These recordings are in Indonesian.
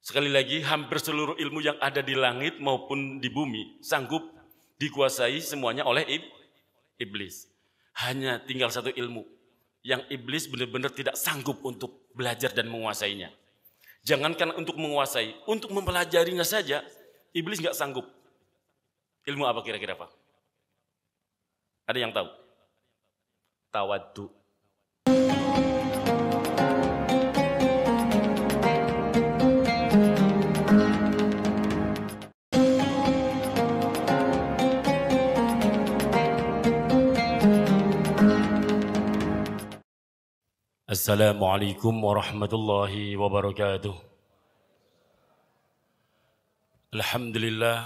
Sekali lagi, hampir seluruh ilmu yang ada di langit maupun di bumi sanggup dikuasai semuanya oleh iblis. Hanya tinggal satu ilmu yang iblis benar-benar tidak sanggup untuk belajar dan menguasainya. Jangankan untuk menguasai, untuk mempelajarinya saja, iblis nggak sanggup. Ilmu apa kira-kira, Pak? Ada yang tahu? Tawaddu. Assalamualaikum warahmatullahi wabarakatuh. Alhamdulillah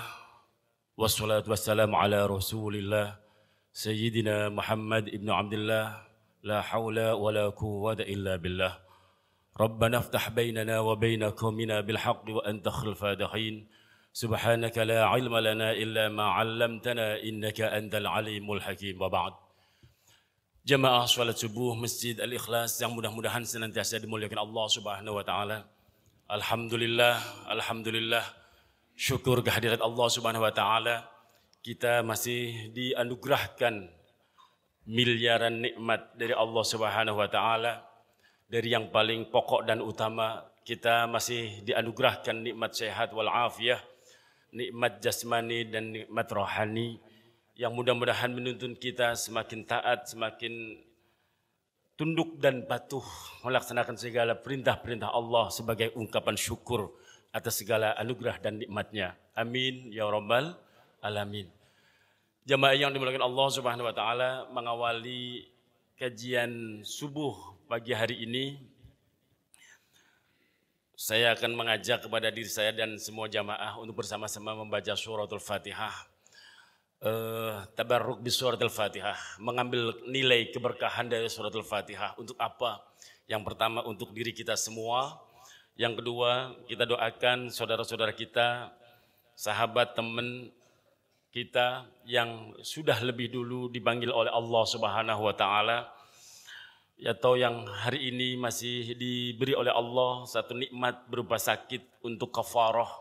wassalatu wassalamu ala Rasulillah Sayyidina Muhammad ibn Abdullah la hawla wa la quwwata illa billah. Rabbana iftah bainana wa baina qaumina bil haqqi wa anta khairul fatihin. Subhanaka la ilma lana illa ma 'allamtana innaka antal alimul hakim. Wa ba'd. Jamaah salat subuh Masjid Al-Ikhlas yang mudah-mudahan senantiasa dimuliakan Allah Subhanahu wa taala. Alhamdulillah, syukur kehadirat Allah Subhanahu wa taala, kita masih dianugerahkan miliaran nikmat dari Allah Subhanahu wa taala. Dari yang paling pokok dan utama, kita masih dianugerahkan nikmat sehat wal afiyah, nikmat jasmani dan nikmat rohani, yang mudah-mudahan menuntun kita semakin taat, semakin tunduk dan patuh melaksanakan segala perintah-perintah Allah sebagai ungkapan syukur atas segala anugerah dan nikmatnya. Amin ya rabbal alamin. Jamaah yang dimuliakan Allah Subhanahu wa taala, mengawali kajian subuh pagi hari ini, saya akan mengajak kepada diri saya dan semua jamaah untuk bersama-sama membaca suratul Fatihah. Tabarruk bi suratul Fatihah, mengambil nilai keberkahan dari suratul Fatihah. Untuk apa? Yang pertama untuk diri kita semua. Yang kedua, kita doakan saudara-saudara kita, sahabat, teman kita yang sudah lebih dulu dipanggil oleh Allah Subhanahu wa taala, atau yang hari ini masih diberi oleh Allah satu nikmat berupa sakit untuk kafarah,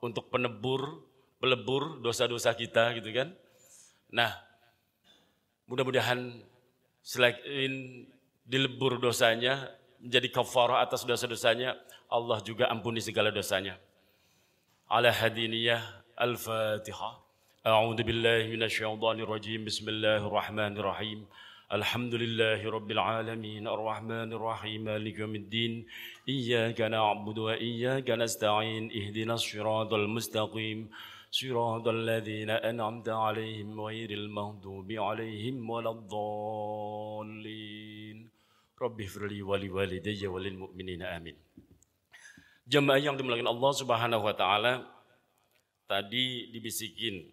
untuk pelebur dosa-dosa kita, gitu kan. Nah, mudah-mudahan selain dilebur dosanya, menjadi kafarah atas dosa-dosanya, Allah juga ampuni segala dosanya. Ala hadiniyah al-Fatihah. A'udzu billahi minasyaitonir rajim. Bismillahirrahmanirrahim. Alhamdulillahi rabbil alamin, arrahmanir rahim, maliki yaumiddin. Iyyaka na'budu wa iyyaka nasta'in. Ihdinas siratal mustaqim. Siratal ladzina an'amta 'alaihim ghairil maghdubi 'alaihim waladdallin. Rabbighfirli wa liwalidayya wa lil mu'minina amin. Jamaah yang dimuliakan Allah Subhanahu wa taala, tadi dibisikin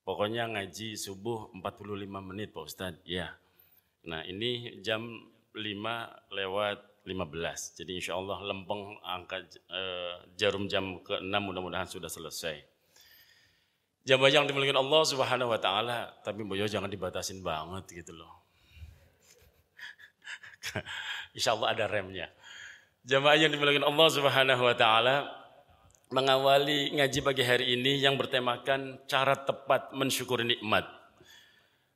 pokoknya ngaji subuh 45 menit Pak Ustaz. Ya. Nah, ini jam 5:15. Jadi insyaallah lempeng angka jarum jam ke-6 mudah-mudahan sudah selesai. Jamaah yang dimuliakan Allah Subhanahu wa taala, tapi boyo jangan dibatasin banget gitu loh. Insyaallah ada remnya. Jamaah yang dimuliakan Allah Subhanahu wa taala, mengawali ngaji pagi hari ini yang bertemakan cara tepat mensyukuri nikmat.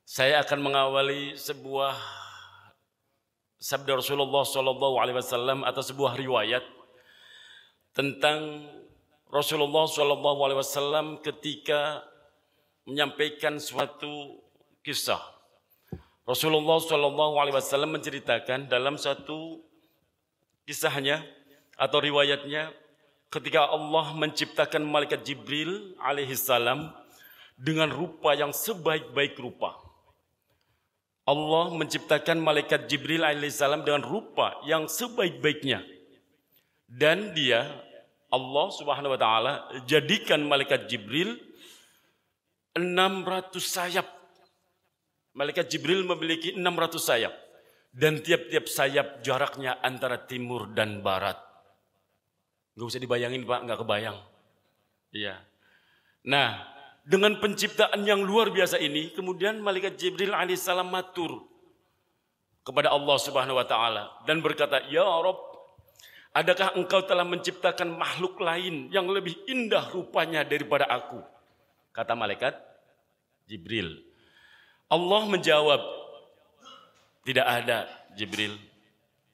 Saya akan mengawali sebuah sabda Rasulullah SAW atau sebuah riwayat tentang Rasulullah SAW ketika menyampaikan suatu kisah. Rasulullah SAW menceritakan dalam satu kisahnya atau riwayatnya, ketika Allah menciptakan malaikat Jibril alaihissalam dengan rupa yang sebaik-baik rupa. Allah menciptakan malaikat Jibril alaihissalam dengan rupa yang sebaik-baiknya. Dan dia, Allah Subhanahu wa taala, jadikan malaikat Jibril 600 sayap. Malaikat Jibril memiliki 600 sayap. Dan tiap-tiap sayap jaraknya antara timur dan barat. Gak usah dibayangin Pak, gak kebayang. Iya. Nah, dengan penciptaan yang luar biasa ini, kemudian malaikat Jibril alaihissalam matur kepada Allah Subhanahu wa taala dan berkata, "Ya Rabb, Adakah engkau telah menciptakan makhluk lain yang lebih indah rupanya daripada aku? Kata malaikat Jibril. Allah menjawab, tidak ada Jibril.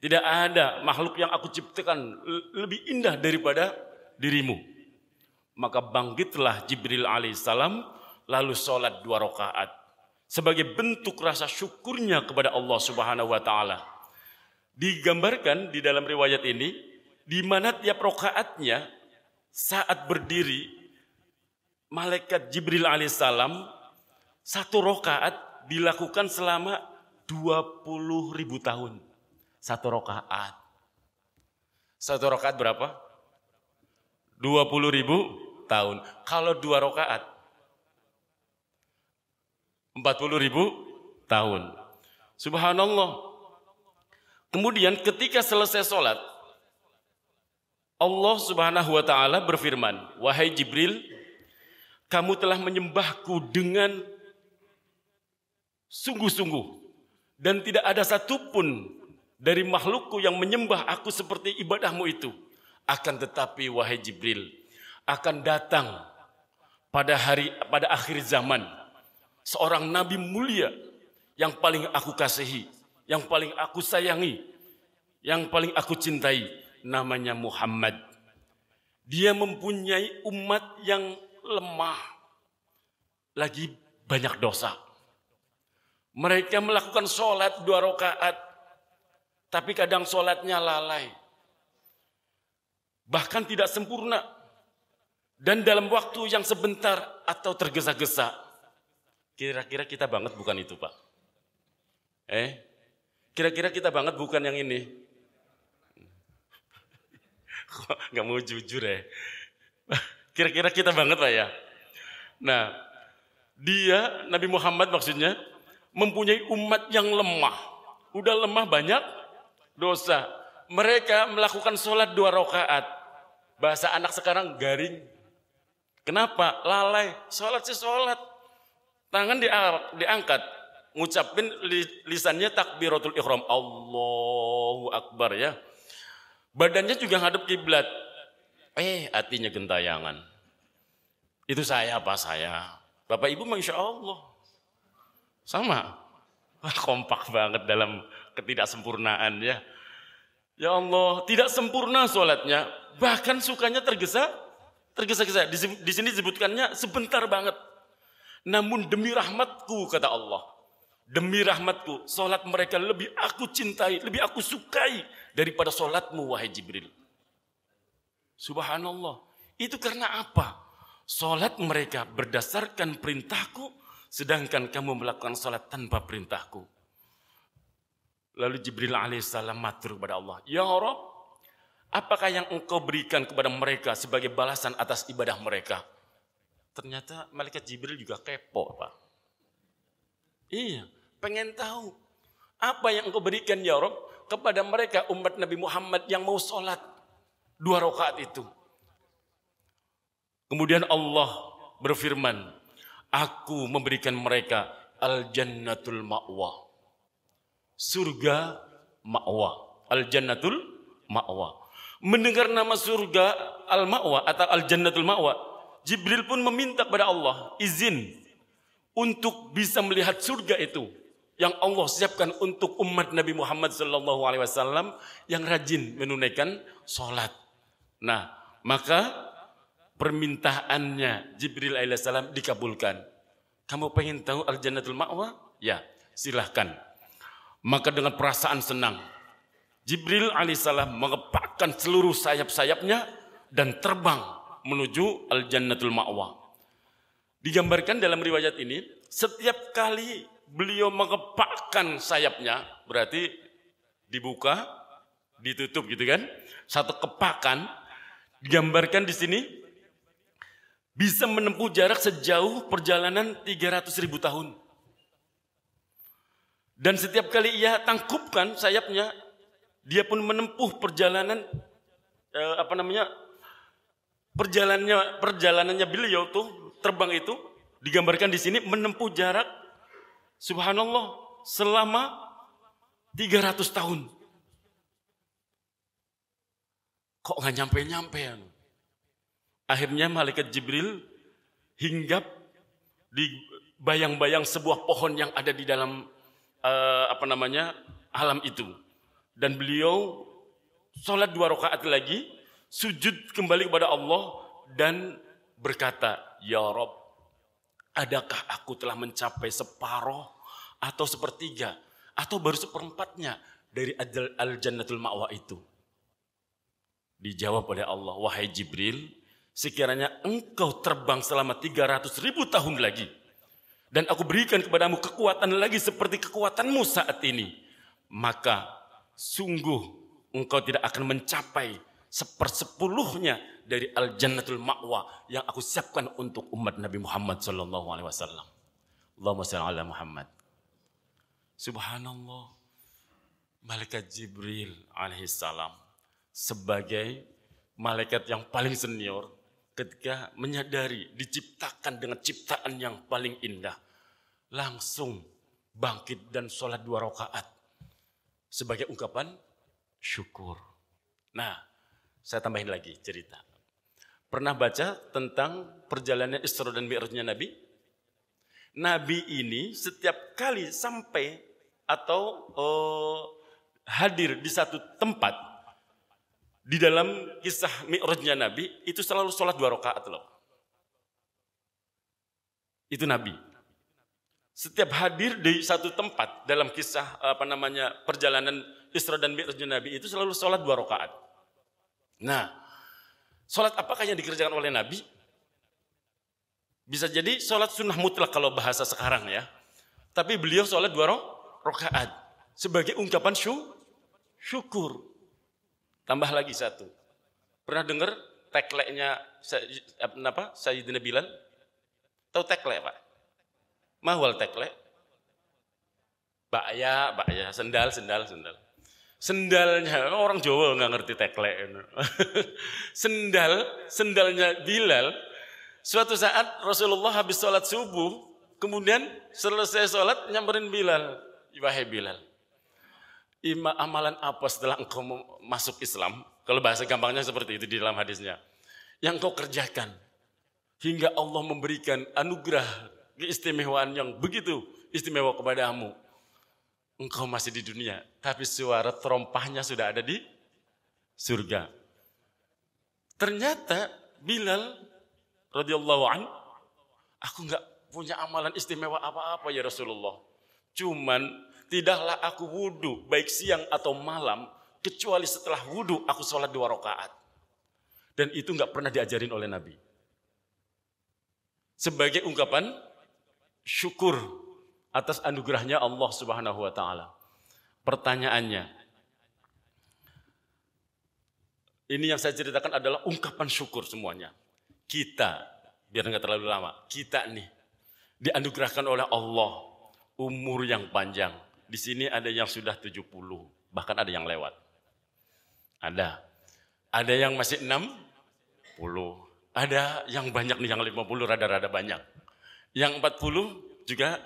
Tidak ada makhluk yang aku ciptakan lebih indah daripada dirimu. Maka bangkitlah Jibril alaihissalam lalu sholat 2 rakaat. Sebagai bentuk rasa syukurnya kepada Allah subhanahu wa ta'ala. Digambarkan di dalam riwayat ini, di mana tiap rakaatnya saat berdiri, malaikat Jibril alaihissalam 1 rakaat dilakukan selama 20.000 tahun. 1 rakaat. 1 rakaat berapa? 20.000 tahun. Kalau 2 rakaat 40.000 tahun. Subhanallah. Kemudian ketika selesai sholat, Allah subhanahu wa ta'ala berfirman, wahai Jibril, kamu telah menyembahku dengan sungguh-sungguh. Dan tidak ada satupun dari makhlukku yang menyembah aku seperti ibadahmu itu. Akan tetapi wahai Jibril, akan datang pada akhir zaman seorang nabi mulia yang paling aku kasihi, yang paling aku sayangi, yang paling aku cintai, namanya Muhammad. Dia mempunyai umat yang lemah, lagi banyak dosa. Mereka melakukan sholat 2 rakaat, tapi kadang sholatnya lalai, bahkan tidak sempurna, dan dalam waktu yang sebentar atau tergesa-gesa. Kira-kira kita banget bukan itu, Pak? Kira-kira kita banget bukan yang ini? Nggak mau jujur ya. Kira-kira kita banget Pak ya. Nah, dia Nabi Muhammad maksudnya mempunyai umat yang lemah. Udah lemah banyak dosa. Mereka melakukan sholat 2 rakaat. Bahasa anak sekarang garing. Kenapa? Lalai. Sholat sih sholat. Tangan diangkat. Ngucapin lisannya takbiratul ihram. Allahu Akbar ya. Badannya juga ngadep kiblat. Hatinya gentayangan. Itu saya apa saya? Bapak Ibu Masya Allah. Sama. Kompak banget dalam ketidaksempurnaan ya. Ya Allah, tidak sempurna sholatnya. Bahkan sukanya tergesa-gesa. Di sini disebutkannya sebentar banget. Namun demi rahmatku kata Allah. Demi rahmatku, sholat mereka lebih aku cintai, lebih aku sukai daripada sholatmu wahai Jibril. Subhanallah. Itu karena apa? Sholat mereka berdasarkan perintahku, sedangkan kamu melakukan sholat tanpa perintahku. Lalu Jibril alaihissalam matur kepada Allah, ya Rabb, apakah yang engkau berikan kepada mereka sebagai balasan atas ibadah mereka? Ternyata malaikat Jibril juga kepo, Pak. Iya, pengen tahu apa yang engkau berikan ya Rabb kepada mereka umat Nabi Muhammad yang mau sholat 2 rakaat itu. Kemudian Allah berfirman, aku memberikan mereka al-jannatul ma'wa. Surga ma'wa. Al-jannatul ma'wa. Mendengar nama surga al-ma'wa atau al-jannatul ma'wa, Jibril pun meminta kepada Allah izin untuk bisa melihat surga itu yang Allah siapkan untuk umat Nabi Muhammad SAW yang rajin menunaikan sholat. Nah, maka permintaannya Jibril alaihissalam dikabulkan. Kamu pengen tahu al-jannatul ma'wa? Ya, silahkan. Maka dengan perasaan senang, Jibril alaihissalam mengepakkan seluruh sayap-sayapnya dan terbang menuju al-jannatul ma'wa. Digambarkan dalam riwayat ini, setiap kali beliau mengepakkan sayapnya, berarti dibuka, ditutup gitu kan. Satu kepakan, digambarkan di sini, bisa menempuh jarak sejauh perjalanan 300.000 tahun. Dan setiap kali ia tangkupkan sayapnya, dia pun menempuh perjalanannya beliau tuh terbang itu digambarkan di sini menempuh jarak subhanallah selama 300 tahun. kok nggak nyampe-nyampe. Akhirnya malaikat Jibril hinggap di bayang-bayang sebuah pohon yang ada di dalam alam itu. Dan beliau sholat 2 rakaat lagi, sujud kembali kepada Allah dan berkata, Ya Rob, adakah aku telah mencapai separuh atau sepertiga atau baru seperempatnya dari al-jannatul ma'wa itu? Dijawab oleh Allah, wahai Jibril, sekiranya engkau terbang selama 300.000 tahun lagi dan aku berikan kepadamu kekuatan lagi seperti kekuatanmu saat ini, maka sungguh engkau tidak akan mencapai 1/10 dari al-jannatul ma'wa yang aku siapkan untuk umat Nabi Muhammad sallallahu alaihi wasallam. Allahumma shalli ala Muhammad. Subhanallah. Malaikat Jibril alaihissalam sebagai malaikat yang paling senior ketika menyadari diciptakan dengan ciptaan yang paling indah, langsung bangkit dan sholat 2 rakaat sebagai ungkapan syukur. Nah, saya tambahin lagi cerita. Pernah baca tentang perjalanan Isra dan Mi'rajnya Nabi? Nabi ini setiap kali sampai atau hadir di satu tempat di dalam kisah Mi'rajnya Nabi itu selalu sholat 2 rakaat loh. Itu Nabi. Setiap hadir di satu tempat dalam kisah perjalanan Isra dan Mi'rajnya Nabi itu selalu sholat 2 rakaat. Nah, sholat apakah yang dikerjakan oleh Nabi? Bisa jadi sholat sunnah mutlak kalau bahasa sekarang ya. Tapi beliau sholat 2 rakaat sebagai ungkapan syukur. Tambah lagi satu. Pernah dengar tekleknya Sayyidina Bilal? Tahu teklek, Pak? Mahwal teklek? Bakya, sendal. Sendalnya, orang Jawa nggak ngerti teklek. Sendalnya Bilal, suatu saat Rasulullah habis sholat subuh, kemudian selesai sholat nyamperin Bilal. Wahai Bilal, amalan apa setelah engkau masuk Islam? Kalau bahasa gampangnya seperti itu di dalam hadisnya. Yang engkau kerjakan hingga Allah memberikan anugerah keistimewaan yang begitu istimewa kepadamu. Engkau masih di dunia, tapi suara terompahnya sudah ada di surga. Ternyata Bilal radhiyallahu an, aku enggak punya amalan istimewa apa-apa ya Rasulullah. Cuman tidaklah aku wudu baik siang atau malam kecuali setelah wudu aku sholat 2 rakaat. Dan itu enggak pernah diajarin oleh Nabi. Sebagai ungkapan syukur atas anugerahnya Allah Subhanahu wa taala. Pertanyaannya, ini yang saya ceritakan adalah ungkapan syukur semuanya. Kita, biar nggak terlalu lama, kita nih dianugerahkan oleh Allah umur yang panjang. Di sini ada yang sudah 70, bahkan ada yang lewat. Ada yang masih 60, ada yang banyak nih, yang 50 rada-rada banyak. Yang 40 juga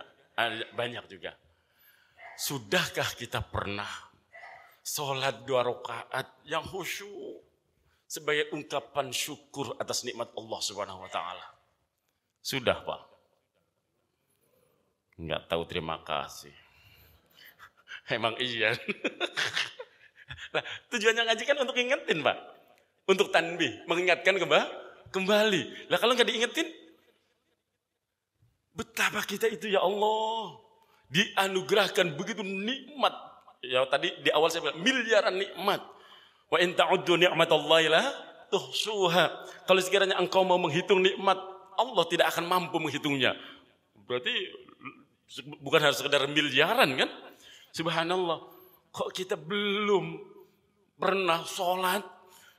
banyak juga. Sudahkah kita pernah sholat 2 rakaat yang khusyuk sebagai ungkapan syukur atas nikmat Allah Subhanahu wa taala? Sudah, Pak? Enggak tahu terima kasih. Emang iya. Nah, tujuannya ngaji kan untuk ingetin, Pak. Untuk tanbih, mengingatkan kembali. Lah kalau nggak diingetin, betapa kita itu ya Allah dianugerahkan begitu nikmat. Ya tadi di awal saya bilang miliaran nikmat. Wa in ta'uddu ni'matallahi la tuhsuha. Kalau sekiranya engkau mau menghitung nikmat, Allah tidak akan mampu menghitungnya. Berarti bukan harus sekedar miliaran kan? Subhanallah. Kok kita belum pernah sholat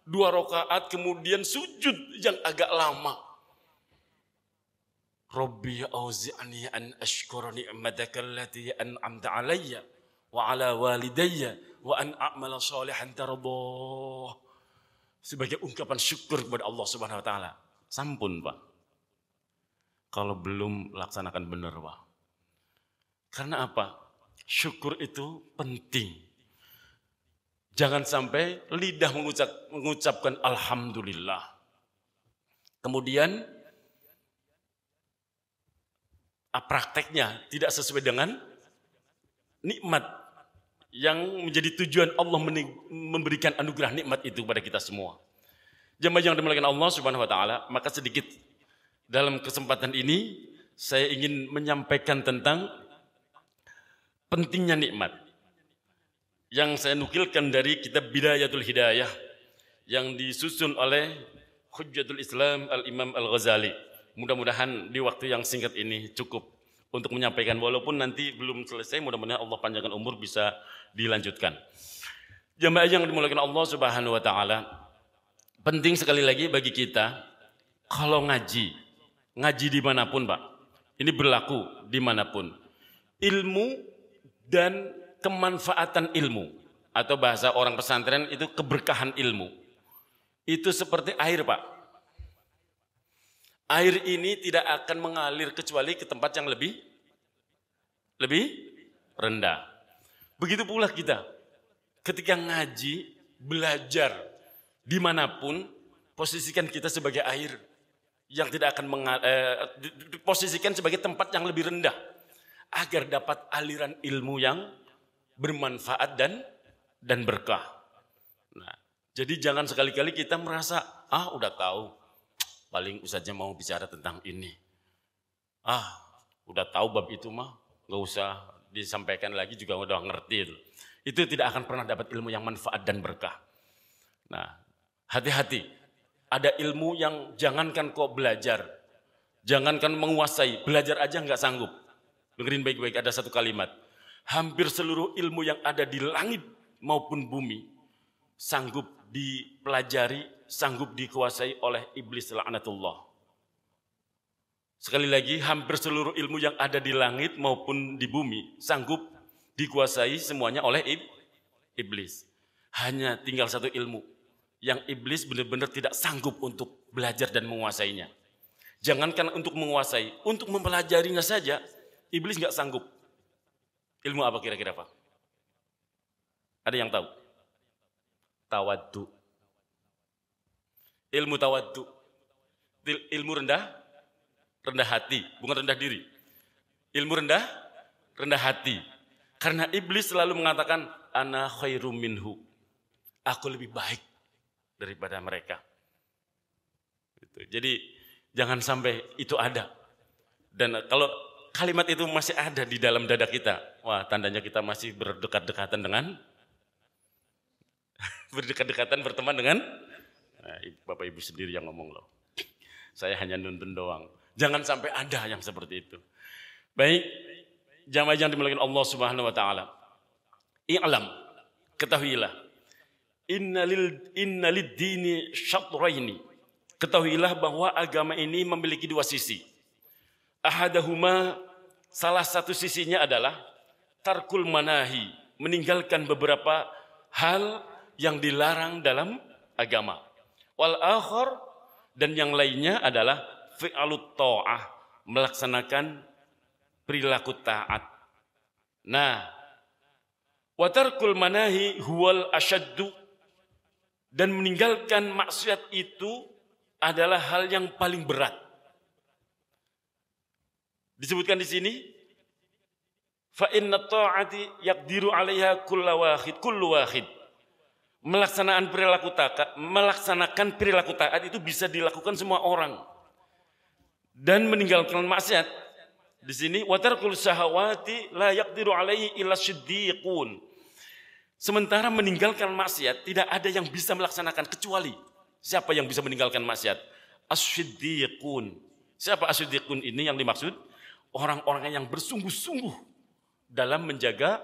2 rakaat kemudian sujud yang agak lama? Rabbi auzi'ni an ashkura ni'mataka allati an'amta 'alayya wa 'ala walidayya wa an a'mala shalihan tardah. Sebagai ungkapan syukur kepada Allah Subhanahu wa taala. Sampun, Pak. Kalau belum laksanakan benar, Pak. Karena apa? Syukur itu penting. Jangan sampai lidah mengucapkan alhamdulillah. Kemudian prakteknya tidak sesuai dengan nikmat yang menjadi tujuan Allah memberikan anugerah nikmat itu kepada kita semua. Jemaah yang dimuliakan Allah Subhanahu wa taala, maka sedikit dalam kesempatan ini saya ingin menyampaikan tentang pentingnya nikmat. Yang saya nukilkan dari kitab Bidayatul Hidayah yang disusun oleh Hujjatul Islam Al-Imam Al-Ghazali. Mudah-mudahan di waktu yang singkat ini cukup untuk menyampaikan, walaupun nanti belum selesai, mudah-mudahan Allah panjangkan umur bisa dilanjutkan. Jamaah yang dimuliakan Allah Subhanahu wa taala, penting sekali lagi bagi kita kalau ngaji dimanapun Pak, ini berlaku dimanapun. Ilmu dan kemanfaatan ilmu, atau bahasa orang pesantren itu keberkahan ilmu, itu seperti air Pak. Air ini tidak akan mengalir kecuali ke tempat yang lebih rendah. Begitu pula kita ketika ngaji, belajar dimanapun, posisikan kita sebagai air yang tidak akan posisikan sebagai tempat yang lebih rendah agar dapat aliran ilmu yang bermanfaat dan berkah. Nah, jadi jangan sekali-kali kita merasa udah tahu, paling ustaznya mau bicara tentang ini. Udah tahu bab itu mah, nggak usah disampaikan lagi juga udah ngerti. Itu tidak akan pernah dapat ilmu yang manfaat dan berkah. Nah, hati-hati. Ada ilmu yang jangankan kok belajar, jangankan menguasai, belajar aja nggak sanggup. Dengerin baik-baik, ada satu kalimat. Hampir seluruh ilmu yang ada di langit maupun bumi sanggup dipelajari, sanggup dikuasai oleh iblis laknatullah. Sekali lagi, hampir seluruh ilmu yang ada di langit maupun di bumi sanggup dikuasai semuanya oleh iblis. Hanya tinggal satu ilmu yang iblis benar-benar tidak sanggup untuk belajar dan menguasainya. Jangankan untuk menguasai, untuk mempelajarinya saja iblis nggak sanggup. Ilmu apa kira-kira Pak? Ada yang tahu? Tawaddu. Ilmu tawaddu. Ilmu rendah hati, bukan rendah diri. Ilmu rendah hati. Karena iblis selalu mengatakan, ana khairum minhu. Aku lebih baik daripada mereka. Jadi jangan sampai itu ada. Dan kalau kalimat itu masih ada di dalam dada kita, wah tandanya kita masih berdekat-dekatan berteman dengan Bapak Ibu sendiri yang ngomong loh. Saya hanya nuntun doang. Jangan sampai ada yang seperti itu. Baik, jamaah yang dimuliakan Allah Subhanahu wa taala. I'lam, ketahuilah. Innalid dini syatraini. Ketahuilah bahwa agama ini memiliki dua sisi. Ahadahuma, salah satu sisinya adalah tarkul manahi, meninggalkan beberapa hal yang dilarang dalam agama. Wal akhar, dan yang lainnya adalah fi'alut ta'ah, melaksanakan perilaku taat. Nah, wa tarkul manahi huwal asyaddu, dan meninggalkan maksiat itu adalah hal yang paling berat. Disebutkan di sini, fa inna ta'ati yaqdiru 'alaiha kullu wahid. Melaksanakan perilaku taat itu bisa dilakukan semua orang. Dan meninggalkan maksiat di sini, wa tarkul syahawati la yaqdiru 'alaihi illa siddiqun. Sementara meninggalkan maksiat tidak ada yang bisa melaksanakan kecuali siapa yang bisa meninggalkan maksiat? As-siddiqun. Siapa as-siddiqun ini yang dimaksud? Orang-orang yang bersungguh-sungguh dalam menjaga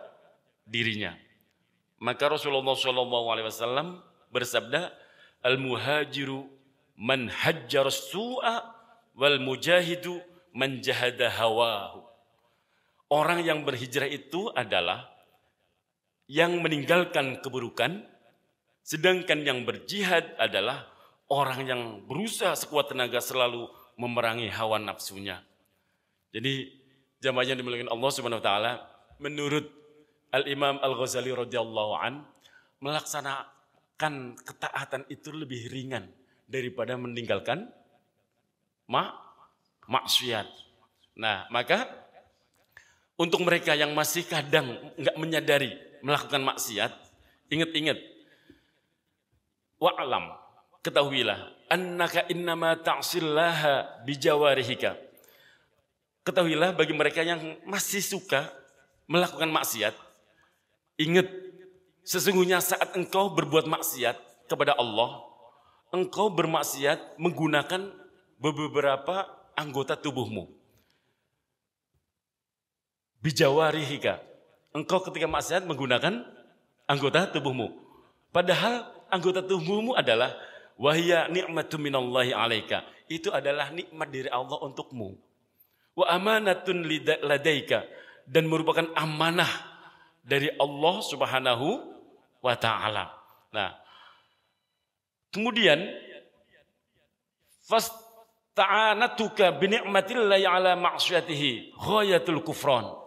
dirinya. Maka Rasulullah SAW bersabda, al-muhajiru man hajjar su'a wal mujahidu man jahada hawahu. Orang yang berhijrah itu adalah yang meninggalkan keburukan, sedangkan yang berjihad adalah orang yang berusaha sekuat tenaga selalu memerangi hawa nafsunya. Jadi jamaah yang dimuliakan Allah Subhanahu wa taala, menurut Al-Imam Al-Ghazali radhiyallahu an, melaksanakan ketaatan itu lebih ringan daripada meninggalkan maksiat. Nah, maka untuk mereka yang masih kadang nggak menyadari melakukan maksiat, ingat-ingat, wa'lam, ketahuilah, annaka innama ta'sillaha bijawarihika. Ketahuilah bagi mereka yang masih suka melakukan maksiat, ingat, sesungguhnya saat engkau berbuat maksiat kepada Allah, engkau bermaksiat menggunakan beberapa anggota tubuhmu. Bijawarihika. Engkau ketika maksiat menggunakan anggota tubuhmu. Padahal anggota tubuhmu adalah wahya ni'matu minallahi alaika. Itu adalah nikmat dari Allah untukmu. Wa amanatun ladaika. Dan merupakan amanah dari Allah Subhanahu wa ta'ala. Nah, kemudian fasta'anatuka bi ni'matillahi ala ma'siyatihi ghayatul kufran.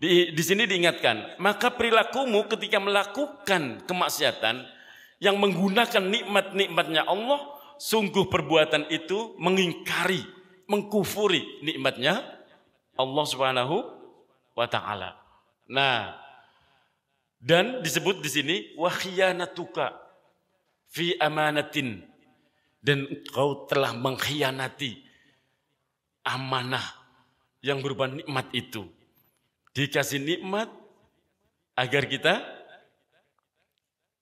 Di sini diingatkan, maka perilakumu ketika melakukan kemaksiatan yang menggunakan nikmat-nikmatnya Allah, sungguh perbuatan itu mengingkari, mengkufuri nikmatnya Allah Subhanahu wa ta'ala. Nah, dan disebut di sini wa khiyanatuka fi amanatin, dan engkau telah mengkhianati amanah yang berupa nikmat itu. Dikasih nikmat agar kita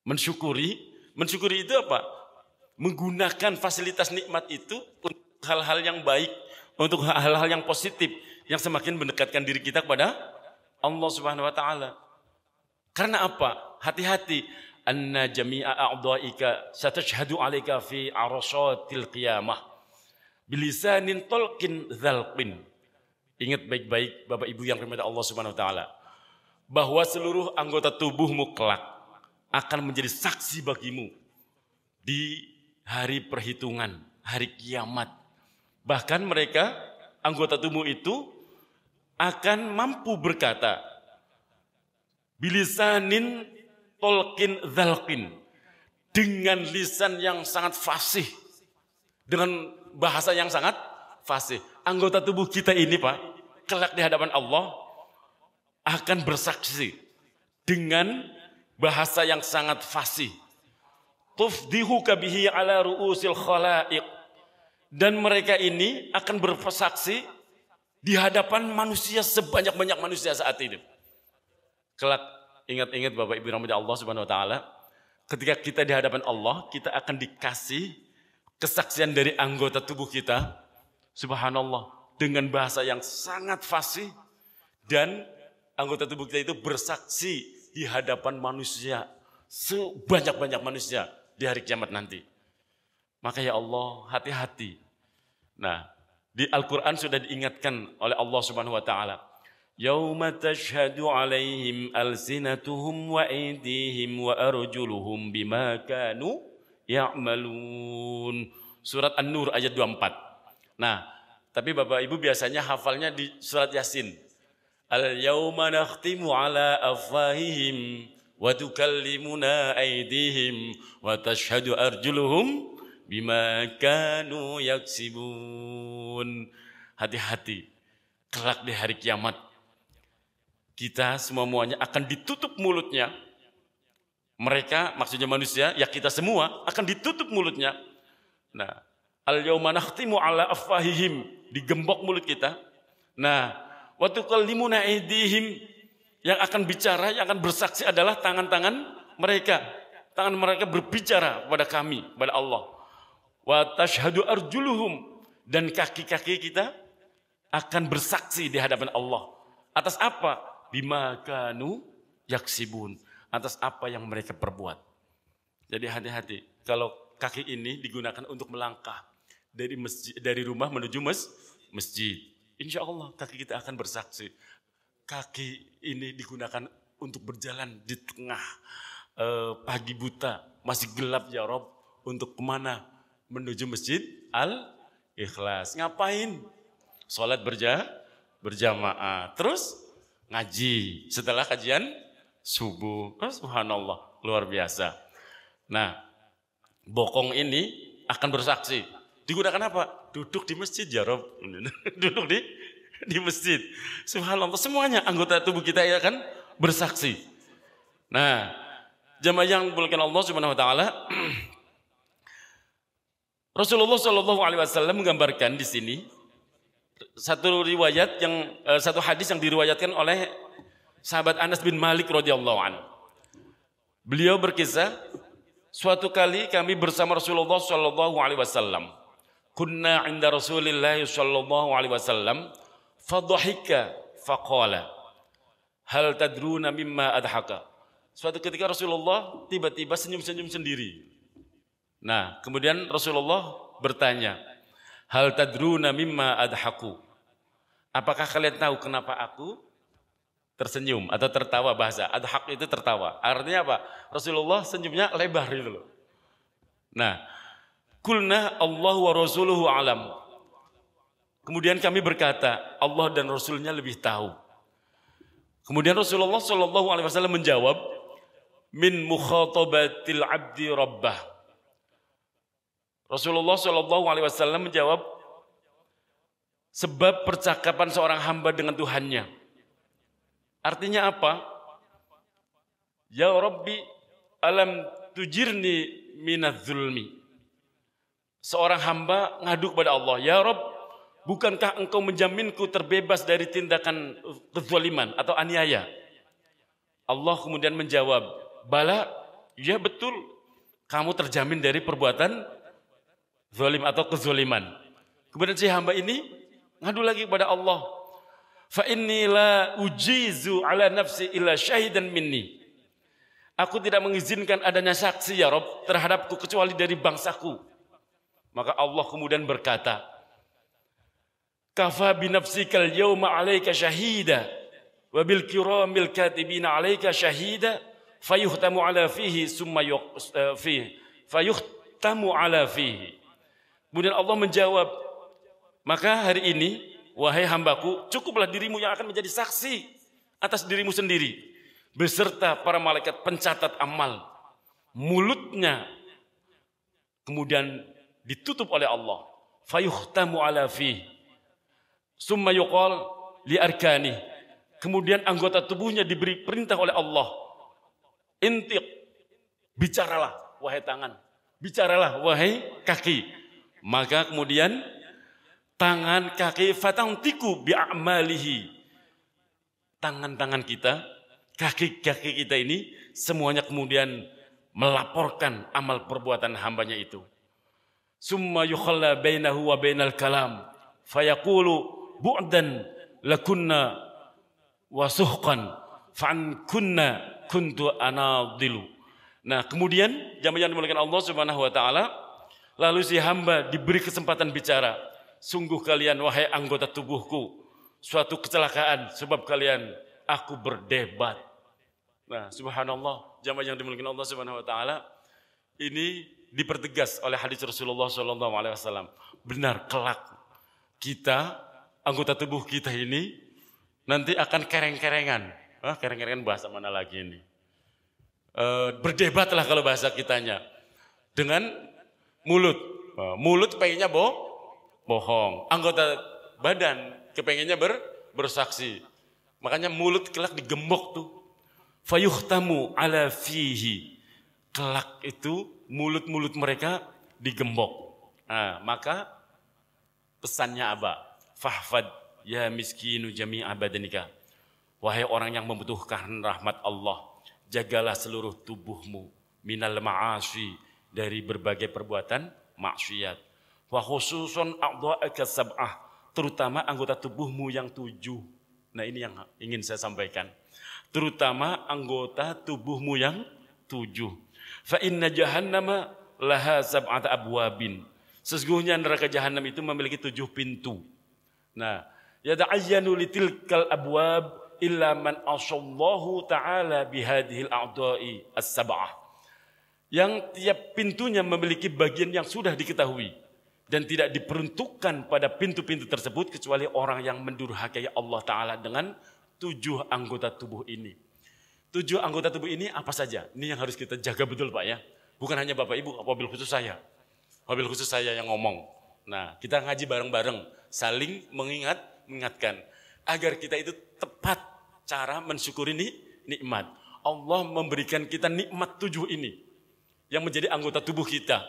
mensyukuri. Mensyukuri itu apa? Menggunakan fasilitas nikmat itu untuk hal-hal yang baik, untuk hal-hal yang positif, yang semakin mendekatkan diri kita kepada Allah Subhanahu wa ta'ala. Karena apa? Hati-hati. Anna jami'a a'dha'ika satashhadu 'alaika fi arasatil qiyamah bilisanin talqin dzalqin. Ingat baik-baik Bapak Ibu yang dirahmati Allah Subhanahu wa ta'ala, bahwa seluruh anggota tubuhmu kelak akan menjadi saksi bagimu di hari perhitungan, hari kiamat. Bahkan mereka, anggota tubuh itu akan mampu berkata, bilisanin tolkin dzalqin, dengan lisan yang sangat fasih, dengan bahasa yang sangat fasih. Anggota tubuh kita ini, Pak, kelak di hadapan Allah akan bersaksi dengan bahasa yang sangat fasih. Tufdihuka bihi ala ru'usil khalaiq. Dan mereka ini akan bersaksi di hadapan manusia, sebanyak-banyak manusia saat ini. Kelak, ingat-ingat Bapak Ibu rahmati Allah Subhanahu wa ta'ala, ketika kita di hadapan Allah, kita akan dikasih kesaksian dari anggota tubuh kita, subhanallah, dengan bahasa yang sangat fasih, dan anggota tubuh kita itu bersaksi di hadapan manusia, sebanyak-banyak manusia di hari kiamat nanti. Maka ya Allah, hati-hati. Nah, di Al-Quran sudah diingatkan oleh Allah Subhanahu wa ta'ala, yauma tashhadu alaihim alsinatuhum wa aydihim wa arjuluhum bima kanu ya'malun. Surat An-Nur ayat 24. Nah, tapi Bapak Ibu biasanya hafalnya di surat Yasin. Al-yawma nakhtimu ala afwahihim wa tukallimuna aydihim wa tashhadu arjuluhum bima kanu yaksibun. Hati-hati, kelak di hari kiamat kita semuanya akan ditutup mulutnya. Mereka, maksudnya manusia, ya kita semua akan ditutup mulutnya. Nah, al-yawma nakhtimu ala afwahihim, digembok mulut kita. Nah, wa tukallimuna aydihim, yang akan bicara, yang akan bersaksi adalah tangan-tangan mereka. Tangan mereka berbicara kepada kami, kepada Allah. Wa tashhadu arjuluhum, dan kaki-kaki kita akan bersaksi di hadapan Allah. Atas apa? Bima kanu yaksibun, atas apa yang mereka perbuat. Jadi hati-hati, kalau kaki ini digunakan untuk melangkah dari masjid, dari rumah menuju masjid, insya Allah kaki kita akan bersaksi. Kaki ini digunakan untuk berjalan di tengah pagi buta, masih gelap ya Rob, untuk kemana? Menuju masjid Al-Ikhlas. Ngapain? Sholat berjamaah. Terus ngaji setelah kajian subuh. Subhanallah. luar biasa. Nah, bokong ini akan bersaksi. Digunakan apa? Duduk di masjid ya Rob. Duduk di masjid. Subhanallah, semuanya anggota tubuh kita akan bersaksi. Nah, jamaah yang dimuliakan Allah Subhanahu wa taala, Rasulullah Shallallahu alaihi wasallam menggambarkan di sini satu hadis yang diriwayatkan oleh sahabat Anas bin Malik radhiyallahu anhu. Beliau berkisah, suatu kali kami bersama Rasulullah Shallallahu alaihi wasallam. Kunna 'inda Rasulillah Shallallahu alaihi wasallam, fadhahika faqala, hal tadruna mimma adhaka. Suatu ketika Rasulullah tiba-tiba senyum-senyum sendiri. Nah, kemudian Rasulullah bertanya, hal tadruna mimma adhaku. Apakah kalian tahu kenapa aku tersenyum atau tertawa? Bahasa adhak itu tertawa. Artinya apa? Rasulullah senyumnya lebar gitu loh. Nah, kulna Allah wa rasuluhu alam. Kemudian kami berkata, Allah dan Rasulnya lebih tahu. Kemudian Rasulullah Shallallahu alaihi wasallam menjawab, min mukhatabatil abdi rabbah. Rasulullah Shallallahu alaihi wasallam menjawab, sebab percakapan seorang hamba dengan Tuhannya. Artinya apa? Ya Rabbi, alam tujirni minadz zulmi. Seorang hamba ngadu kepada Allah, ya Rabb, bukankah engkau menjaminku terbebas dari tindakan kezaliman atau aniaya? Allah kemudian menjawab, bala, ya betul, kamu terjamin dari perbuatan zalim atau kezaliman. Kemudian si hamba ini ngadu lagi kepada Allah, fa inni la ujizu ala nafsi illa syahidan minni. Aku tidak mengizinkan adanya saksi ya Rabb terhadapku kecuali dari bangsaku. Maka Allah kemudian berkata, kafa bi nafsikal yawma 'alaika syahida wa bil kiramil katibina 'alaika syahida fayuhtamu 'ala fihi summa fayuhtamu 'ala fihi. Kemudian Allah menjawab, maka hari ini, wahai hambaku, cukuplah dirimu yang akan menjadi saksi atas dirimu sendiri, beserta para malaikat pencatat amal. Mulutnya kemudian ditutup oleh Allah. Fayuhtamu ala fih. Summa yuqal li arkani. Kemudian anggota tubuhnya diberi perintah oleh Allah. Intiq, bicaralah wahai tangan, bicaralah wahai kaki. Maka kemudian tangan kaki fatantiku bi'amalihi. Tangan-tangan kita, kaki-kaki kita ini semuanya kemudian melaporkan amal perbuatan hambanya itu. Summa yukhalla bainahu wa bainal kalam fayaqulu bu'dan lakunna wa suhqan fa'an kunna kuntu anadilu. Nah, kemudian jamaah yang dimuliakan Allah Subhanahu wa taala, lalu si hamba diberi kesempatan bicara. Sungguh kalian wahai anggota tubuhku suatu kecelakaan sebab kalian aku berdebat. Nah, subhanallah, jamaah yang dimuliakan Allah Subhanahu wa taala, ini dipertegas oleh hadis Rasulullah sallallahu alaihi wasallam. Benar, kelak kita, anggota tubuh kita ini nanti akan kereng-kerengan. Kereng-kerengan bahasa mana lagi ini? Berdebatlah kalau bahasa kitanya. Dengan mulut. Mulut pengennya bohong. Anggota badan kepengennya bersaksi. Makanya mulut kelak digembok tuh. Fayuhtamu ala fihi. Kelak itu mulut-mulut mereka digembok. Nah, maka pesannya apa? Fahfad ya miskinu jami'a badanika. Wahai orang yang membutuhkan rahmat Allah, jagalah seluruh tubuhmu minal ma'asyi, dari berbagai perbuatan maksiat. Wa khususun a'dha'aka sab'ah, terutama anggota tubuhmu yang 7. Nah, ini yang ingin saya sampaikan. Terutama anggota tubuhmu yang 7. Fa inna jahannama laha sab'ata abwabin. Sesungguhnya neraka jahanam itu memiliki 7 pintu. Nah, yata'ayyanu litilkal abwab illa man asallahu ta'ala bihadihil a'dha'i as-sab'ah. Yang tiap pintunya memiliki bagian yang sudah diketahui dan tidak diperuntukkan pada pintu-pintu tersebut kecuali orang yang mendurhakai Allah Ta'ala dengan 7 anggota tubuh ini. 7 anggota tubuh ini apa saja? Ini yang harus kita jaga betul Pak ya. Bukan hanya Bapak Ibu, wabil khusus saya. Wabil khusus saya yang ngomong. Nah, kita ngaji bareng-bareng, saling mengingatkan. Agar kita itu tepat cara mensyukuri nikmat. Allah memberikan kita nikmat 7 ini. Yang menjadi anggota tubuh kita.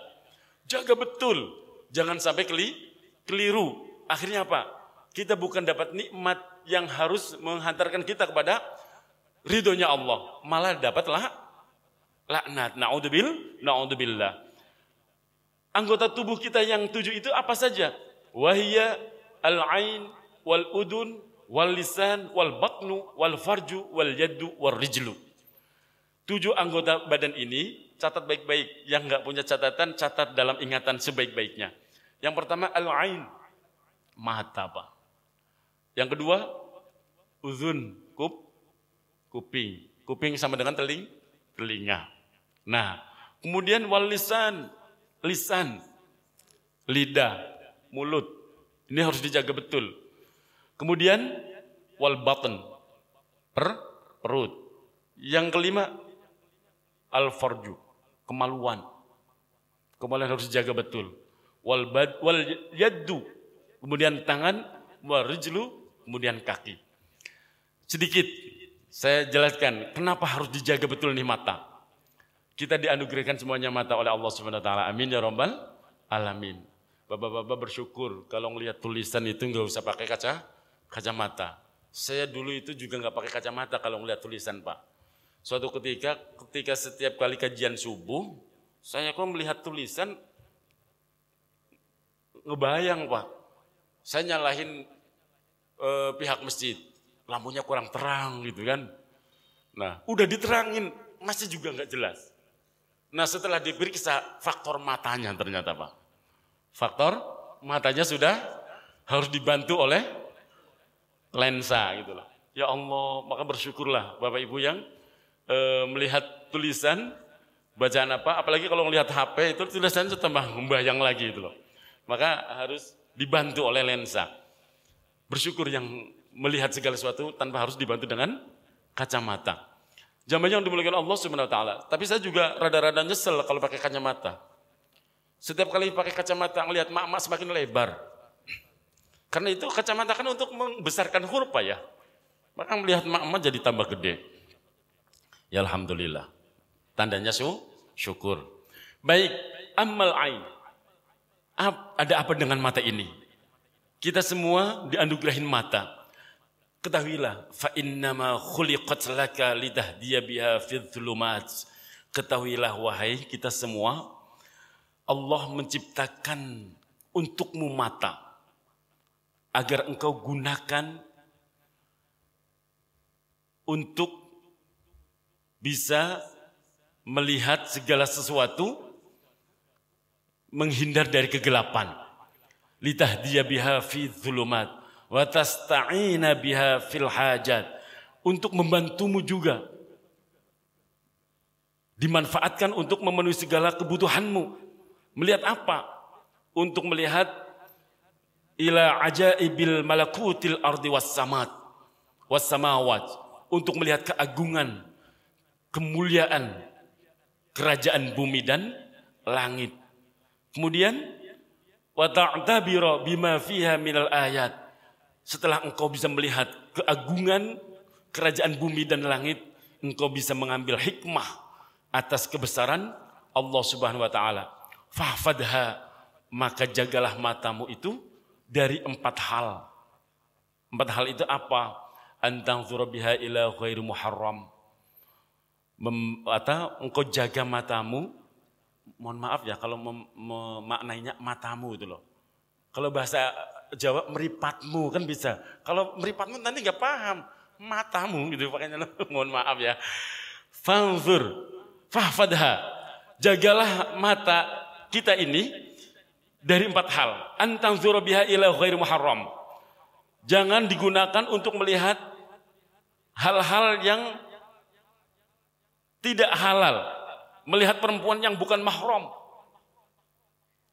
Jaga betul. Jangan sampai keliru. Akhirnya apa? Kita bukan dapat nikmat yang harus menghantarkan kita kepada ridhonya Allah. Malah dapatlah laknat. Na'udzubillah. Anggota tubuh kita yang 7 itu apa saja? Wahiyya al-ain wal-udun wal-lisan wal-batnu wal-farju wal-yaddu wal-rijlu. 7 anggota badan ini, catat baik-baik. Yang enggak punya catatan, catat dalam ingatan sebaik-baiknya. Yang pertama al-ain, mata Pak. Yang kedua uzun, kuping. Kuping sama dengan telinga. Nah, kemudian wal-lisan, lisan, lidah, mulut. Ini harus dijaga betul. Kemudian wal-batn, perut. Yang kelima al-farju, kemaluan. Kemaluan harus dijaga betul. Wal-yaddu, kemudian tangan, wal-rijlu, kemudian kaki. Sedikit saya jelaskan kenapa harus dijaga betul nih mata. Kita dianugerahkan semuanya mata oleh Allah Subhanahu wa taala. Amin ya rabbal alamin. Bapak-bapak bersyukur kalau ngelihat tulisan itu enggak usah pakai kacamata. Saya dulu itu juga enggak pakai kacamata kalau ngelihat tulisan, Pak. Suatu ketika setiap kali kajian subuh, saya kok melihat tulisan ngebayang, Pak. Saya nyalahin pihak masjid. Lampunya kurang terang gitu kan. Nah, udah diterangin masih juga enggak jelas. Nah, setelah diperiksa faktor matanya ternyata Pak. Faktor matanya sudah harus dibantu oleh lensa gitu lah. Ya Allah, maka bersyukurlah Bapak Ibu yang melihat tulisan bacaan apa, apalagi kalau melihat HP itu tulisannya tambah membayang lagi itu loh. Maka harus dibantu oleh lensa. Bersyukur yang melihat segala sesuatu tanpa harus dibantu dengan kacamata. Jamaah yang dimuliakan Allah Subhanahu wa taala. Tapi saya juga rada-rada nyesel kalau pakai kacamata. Setiap kali pakai kacamata ngelihat mak-mak semakin lebar. Karena itu kacamata kan untuk membesarkan huruf Pak ya. Maka melihat mak-mak jadi tambah gede. Ya alhamdulillah. Tandanya syukur. Baik, ammal ain. Ada apa dengan mata ini? Kita semua dianugerahin mata. Ketahuilah, fa innama khuliqat laka litahdiya biha fil dhulumat. Ketahuilah wahai kita semua, Allah menciptakan untukmu mata agar engkau gunakan untuk bisa melihat segala sesuatu, menghindar dari kegelapan. Litahdiya biha fil dhulumat. Wa tasta'ina biha fil hajat, untuk membantumu juga dimanfaatkan untuk memenuhi segala kebutuhanmu. Melihat apa? Untuk melihat ila ajaibil malakutil ardi was samawat, untuk melihat keagungan, kemuliaan kerajaan bumi dan langit. Kemudian wa ta'tabira bima fiha minal ayat. Setelah engkau bisa melihat keagungan kerajaan bumi dan langit, engkau bisa mengambil hikmah atas kebesaran Allah Subhanahu wa taala. Fahfadha, maka jagalah matamu itu dari 4 hal. 4 hal itu apa? Antanzura biha ila ghairi muharram. Engkau jaga matamu, mohon maaf ya kalau memaknainya matamu itu loh. Kalau bahasa Jawa meripatmu kan bisa. Kalau meripatmu nanti nggak paham. Matamu gitu pakainya. Mohon maaf ya. Fanzur, fahfadha. Jagalah mata kita ini dari 4 hal. Antanzura biha ila ghairi muharram. Jangan digunakan untuk melihat hal-hal yang tidak halal. Melihat perempuan yang bukan mahram.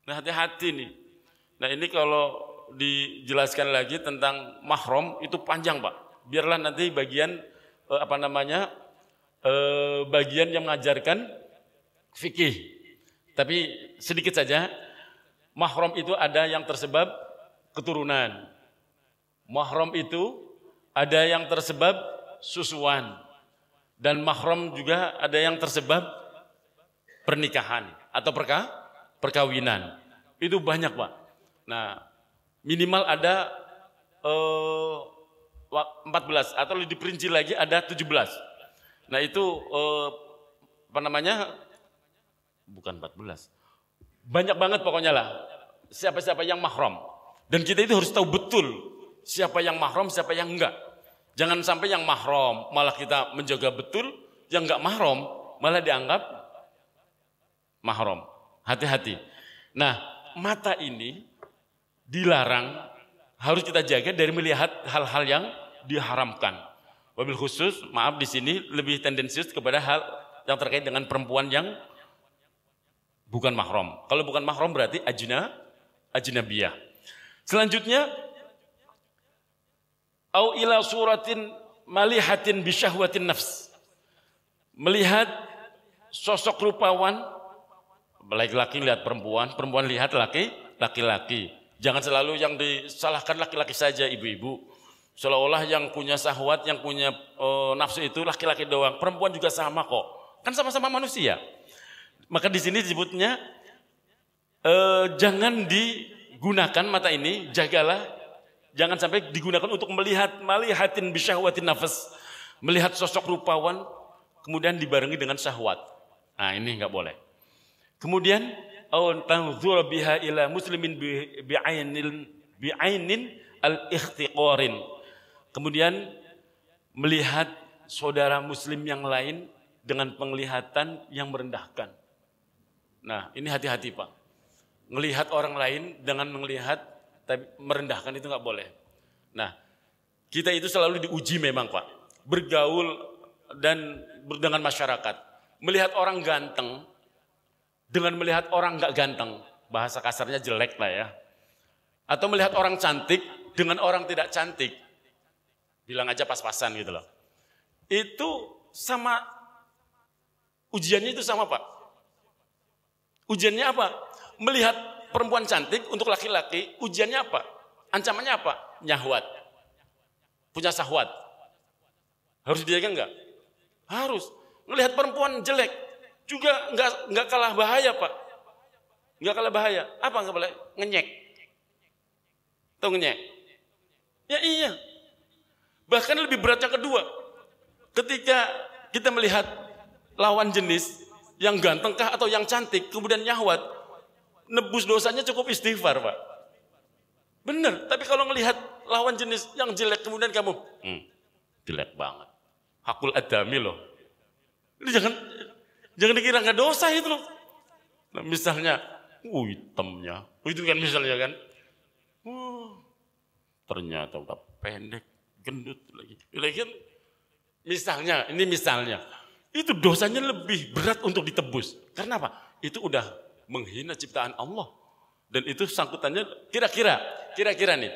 Nah, hati-hati nih. Nah, ini kalau dijelaskan lagi tentang mahram itu panjang Pak. Biarlah nanti bagian bagian yang mengajarkan fikih. Tapi sedikit saja, mahram itu ada yang tersebab keturunan. Mahram itu ada yang tersebab susuan. Dan mahram juga ada yang tersebab pernikahan atau perkawinan. Itu banyak, Pak. Nah, minimal ada 14 atau lebih diperinci lagi ada 17. Nah, itu bukan 14. Banyak banget pokoknya lah. Siapa-siapa yang mahram. Dan kita itu harus tahu betul siapa yang mahram, siapa yang enggak. Jangan sampai yang mahram malah kita menjaga betul, yang enggak mahram malah dianggap mahram. Hati-hati. Nah, mata ini dilarang, harus kita jaga dari melihat hal-hal yang diharamkan. Wabil khusus, maaf di sini lebih tendensius kepada hal yang terkait dengan perempuan yang bukan mahram. Kalau bukan mahram berarti ajnabiyah. Selanjutnya, au ila suratin malihatin bisyahwatin nafs. Melihat sosok rupawan, laki-laki lihat perempuan, perempuan lihat laki-laki. Jangan selalu yang disalahkan laki-laki saja, ibu-ibu. Seolah-olah yang punya syahwat, yang punya nafsu itu laki-laki doang. Perempuan juga sama kok. Kan sama-sama manusia. Maka di sini disebutnya jangan digunakan mata ini, jagalah, jangan sampai digunakan untuk malihatin bisyahwatin nafas, melihat sosok rupawan kemudian dibarengi dengan syahwat. Nah, ini enggak boleh. Kemudian tanzur biha ila muslimin bi'ainin al-ikhtiqarin. Kemudian melihat saudara muslim yang lain dengan penglihatan yang merendahkan. Nah, ini hati-hati, Pak. Melihat orang lain dengan melihat tapi merendahkan itu enggak boleh. Nah, kita itu selalu diuji memang, Pak. Bergaul dan dengan masyarakat. Melihat orang ganteng dengan melihat orang enggak ganteng, bahasa kasarnya jelek lah ya. Atau melihat orang cantik dengan orang tidak cantik, bilang aja pas-pasan gitu loh. Itu sama, ujiannya itu sama, Pak. Ujiannya apa? Melihat perempuan cantik untuk laki-laki, ujiannya apa? Ancamannya apa? Nyahwat. Punya syahwat. Harus dijaga enggak? Harus. Melihat perempuan jelek juga enggak kalah bahaya, Pak. Enggak kalah bahaya. Apa enggak boleh? Ngenyek. Tahu ngenyek? Ya iya. Bahkan lebih berat yang kedua. Ketika kita melihat lawan jenis yang gantengkah atau yang cantik, kemudian nyahwat, nebus dosanya cukup istighfar, Pak. Benar, tapi kalau melihat lawan jenis yang jelek kemudian kamu, jelek banget. Hakul adami loh. Ini jangan dikira nggak dosa itu loh. Nah, misalnya, hitamnya, itu kan misalnya kan, ternyata udah pendek, gendut lagi. Misalnya, ini misalnya, itu dosanya lebih berat untuk ditebus. Karena apa? Itu udah menghina ciptaan Allah. Dan itu sangkutannya kira-kira nih,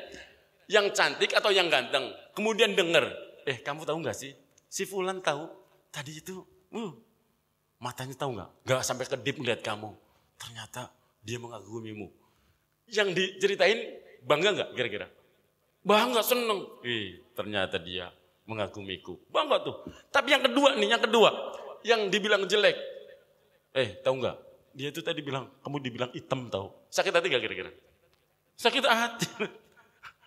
yang cantik atau yang ganteng, kemudian dengar, kamu tahu nggak sih? Si Fulan tahu, tadi itu, matanya tahu nggak? Nggak sampai kedip melihat kamu. Ternyata dia mengagumimu. Yang diceritain bangga nggak kira-kira? Bangga, seneng. Ternyata dia mengagumiku. Bangga tuh. Tapi yang kedua nih, yang dibilang jelek. Tahu nggak? Dia itu tadi bilang, kamu dibilang hitam tahu. Sakit hati nggak kira-kira? Sakit hati.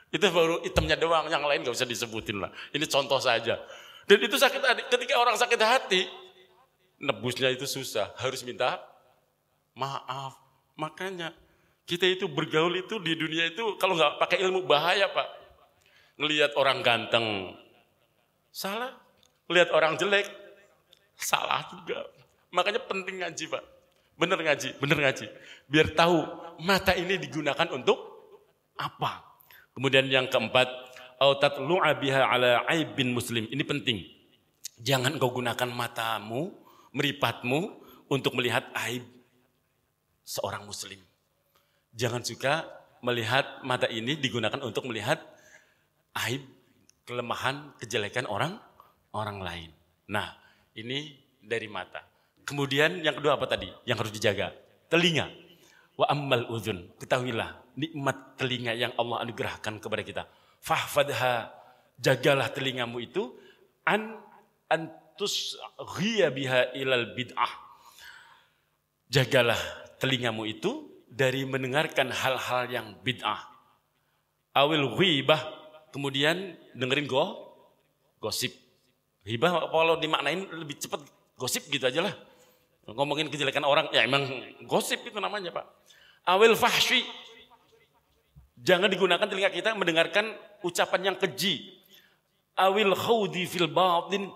Itu baru hitamnya doang, yang lain nggak usah disebutin lah. Ini contoh saja. Dan itu sakit hati. Ketika orang sakit hati, nebusnya itu susah. Harus minta maaf. Makanya kita itu bergaul itu di dunia itu kalau nggak pakai ilmu bahaya, Pak. Ngelihat orang ganteng, salah. Lihat orang jelek, salah juga. Makanya penting ngaji, Pak. Bener ngaji. Biar tahu mata ini digunakan untuk apa. Kemudian yang keempat, au tatlu'a biha ala aibin muslim. Ini penting. Jangan kau gunakan matamu, meripatmu untuk melihat aib seorang muslim. Jangan suka melihat mata ini digunakan untuk melihat aib, kelemahan, kejelekan orang lain. Nah, Ini dari mata. Kemudian yang kedua apa tadi? Yang harus dijaga. Telinga. Wa ammal udhun. Ketahuilah nikmat telinga yang Allah anugerahkan kepada kita. Fahfadha. Jagalah telingamu itu. Antus ghiya biha ilal bid'ah. Jagalah telingamu itu dari mendengarkan hal-hal yang bid'ah. Awil ghibah. Kemudian dengerin gosip. Hibah kalau dimaknain lebih cepat gosip gitu aja lah. Ngomongin kejelekan orang, ya emang gosip itu namanya Pak. Awil fahsyi. Jangan digunakan telinga kita mendengarkan ucapan yang keji. Awil khawdi fil batin.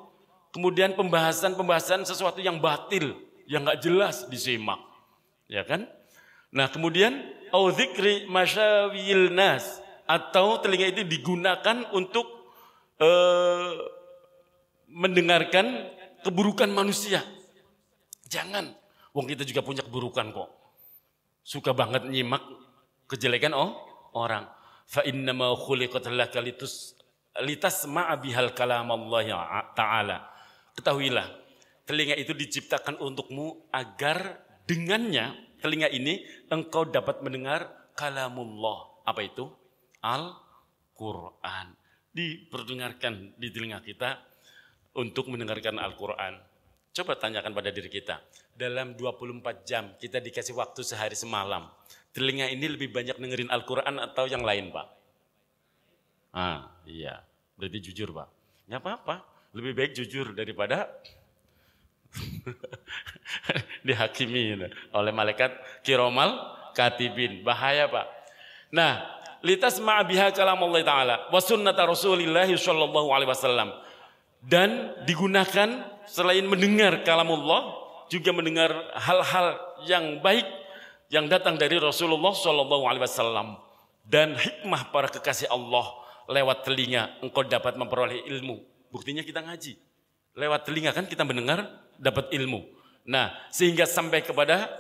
Kemudian pembahasan sesuatu yang batil, yang gak jelas disimak. Ya kan? Nah kemudian, au dzikri masyawil nas. Atau telinga itu digunakan untuk mendengarkan keburukan manusia. Jangan. Wong kita juga punya keburukan kok. Suka banget nyimak kejelekan orang. Fa innama khuliqat laka litasma'a bihal kalam Allah Ta'ala. Ketahuilah, telinga itu diciptakan untukmu agar dengannya, telinga ini engkau dapat mendengar kalamullah. Apa itu? Al-Quran. Diperdengarkan di telinga kita untuk mendengarkan Al-Quran. Coba tanyakan pada diri kita, dalam 24 jam kita dikasih waktu sehari semalam, telinga ini lebih banyak dengerin Al-Quran atau yang lain Pak? Iya, berarti jujur Pak. Ya apa-apa, lebih baik jujur daripada dihakimi oleh malaikat kiromal katibin. Bahaya Pak. Nah, litasma'a biha kalamullah ta'ala wa sunnata rasulillahi sallallahu alaihi wasallam. Dan digunakan selain mendengar kalamullah, juga mendengar hal-hal yang baik yang datang dari Rasulullah Shallallahu Alaihi Wasallam. Dan hikmah para kekasih Allah lewat telinga engkau dapat memperoleh ilmu. Buktinya kita ngaji lewat telinga kan kita mendengar dapat ilmu. Nah sehingga sampai kepada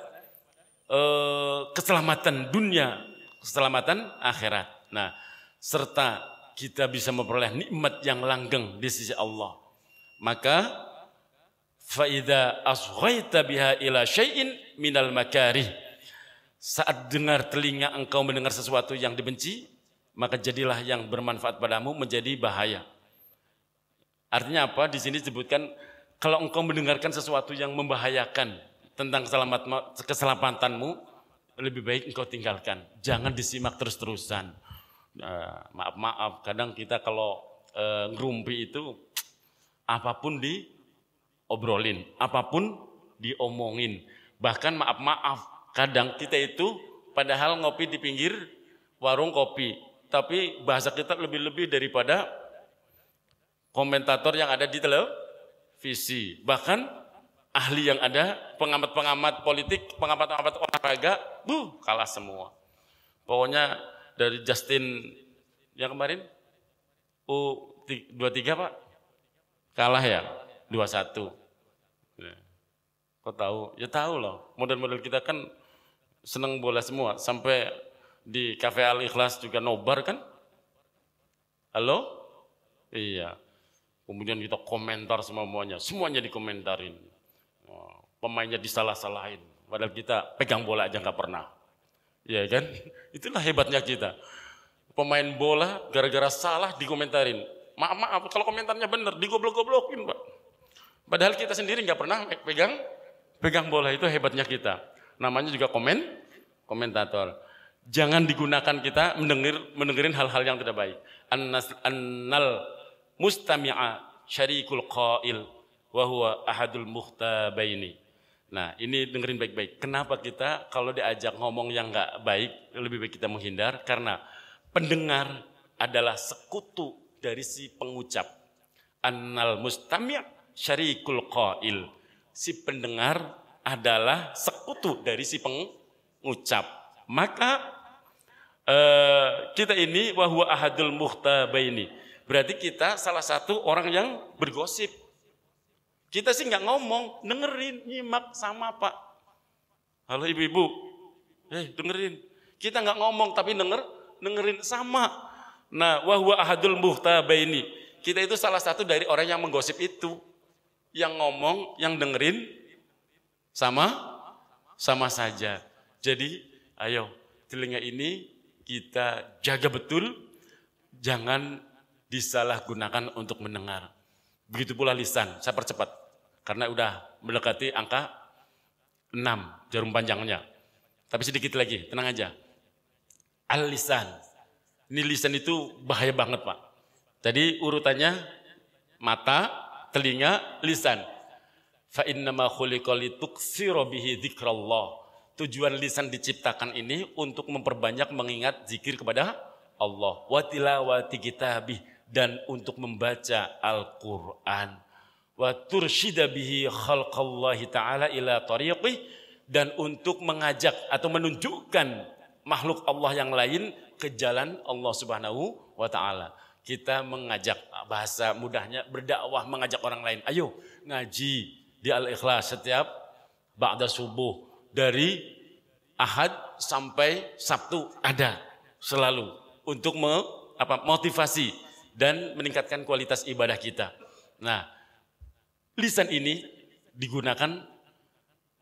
keselamatan dunia, keselamatan akhirat. Nah serta kita bisa memperoleh nikmat yang langgeng di sisi Allah. Maka faida asghaita biha ila syai'in minal makarih. Saat dengar telinga engkau mendengar sesuatu yang dibenci, maka jadilah yang bermanfaat padamu menjadi bahaya. Artinya apa? Di sini disebutkan kalau engkau mendengarkan sesuatu yang membahayakan tentang keselamatanmu, lebih baik engkau tinggalkan. Jangan disimak terus-terusan. Maaf, kadang kita kalau ngerumpi itu apapun diobrolin, apapun diomongin. Bahkan maaf, kadang kita itu padahal ngopi di pinggir warung kopi, tapi bahasa kita lebih-lebih daripada komentator yang ada di televisi. Bahkan ahli yang ada, pengamat-pengamat politik, pengamat-pengamat olahraga, kalah semua. Pokoknya dari Justin yang kemarin U23 Pak kalah ya 2-1. Kok tahu? Ya tahu loh. Model-model kita kan senang bola semua. Sampai di Cafe Al Ikhlas juga nobar kan? Halo? Iya. Kemudian kita komentar semuanya dikomentarin. Pemainnya disalah-salahin. Padahal kita pegang bola aja nggak pernah. Ya kan? Itulah hebatnya kita. Pemain bola gara-gara salah dikomentarin. Maaf, kalau komentarnya benar digoblok-goblokin Pak. Padahal kita sendiri nggak pernah pegang bola, itu hebatnya kita. Namanya juga komentator. Jangan digunakan kita mendengerin hal-hal yang tidak baik. Annal mustami'a syarikul qail wa huwa ahadul mukhtabaini. Nah, ini dengerin baik-baik. Kenapa kita kalau diajak ngomong yang nggak baik, lebih baik kita menghindar? Karena pendengar adalah sekutu dari si pengucap. Annal mustami' syarikul qail. Si pendengar adalah sekutu dari si pengucap. Maka kita ini wa huwa ahadul mukhtabaini. Berarti kita salah satu orang yang bergosip. Kita sih nggak ngomong, dengerin, nyimak sama Pak. Halo ibu-ibu, dengerin. Kita nggak ngomong tapi dengerin sama. Nah, wa huwa ahadul mukhtabaini. Kita itu salah satu dari orang yang menggosip itu. yang ngomong, yang dengerin sama saja. Jadi ayo telinga ini kita jaga betul, jangan disalahgunakan untuk mendengar. Begitu pula lisan, saya percepat karena udah mendekati angka 6 jarum panjangnya. Tapi sedikit lagi, tenang aja. Al-lisan. Ini lisan itu bahaya banget, Pak. Tadi urutannya mata, telinga, lisan. Fa innama khuliqa lituktsira bihi dzikrallah. Tujuan lisan diciptakan ini untuk memperbanyak mengingat zikir kepada Allah. Wa tilawati kitabih, dan untuk membaca Al-Qur'an. Wa tursyida bihi khalqallahi ta'ala ila tariqih, dan untuk mengajak atau menunjukkan makhluk Allah yang lain ke jalan Allah Subhanahu wa taala. Kita mengajak, bahasa mudahnya berdakwah, mengajak orang lain. Ayo ngaji di Al-Ikhlas setiap ba'da subuh dari Ahad sampai Sabtu ada selalu untuk motivasi dan meningkatkan kualitas ibadah kita. Nah, lisan ini digunakan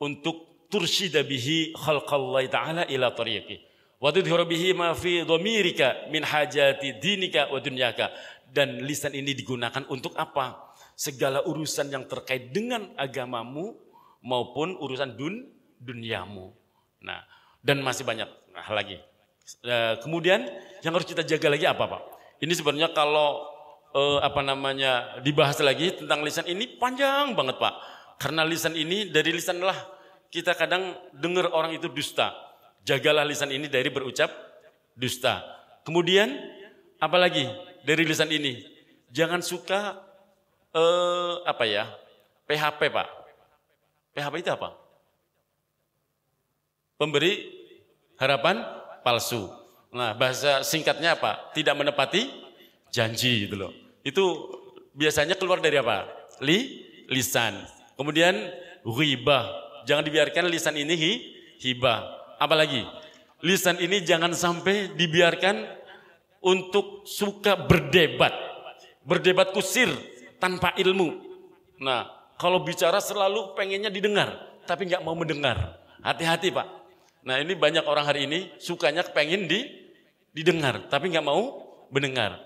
untuk tursyida bihi khalqallahi ta'ala ila tariqih. Wa tudhiru bihi ma fi dhamirika min hajati dinika wa dunyaka. Dan lisan ini digunakan untuk apa? Segala urusan yang terkait dengan agamamu maupun urusan duniamu. Nah, dan masih banyak hal lagi. Kemudian yang harus kita jaga lagi apa, Pak? Ini sebenarnya kalau dibahas lagi tentang lisan ini panjang banget, Pak. Karena lisan ini, dari lisan lah kita kadang dengar orang itu dusta. Jagalah lisan ini dari berucap dusta. Kemudian apalagi dari lisan ini? Jangan suka PHP, Pak. PHP itu apa? Pemberi harapan palsu. Nah, bahasa singkatnya apa? Tidak menepati janji gitu loh. Itu biasanya keluar dari apa? Lisan. Kemudian ghibah. Jangan dibiarkan lisan ini hibah. Apalagi lisan ini jangan sampai dibiarkan untuk suka berdebat. Berdebat kusir tanpa ilmu. Nah, kalau bicara selalu pengennya didengar, tapi nggak mau mendengar. Hati-hati, Pak. Nah, ini banyak orang hari ini sukanya pengen didengar, tapi nggak mau mendengar.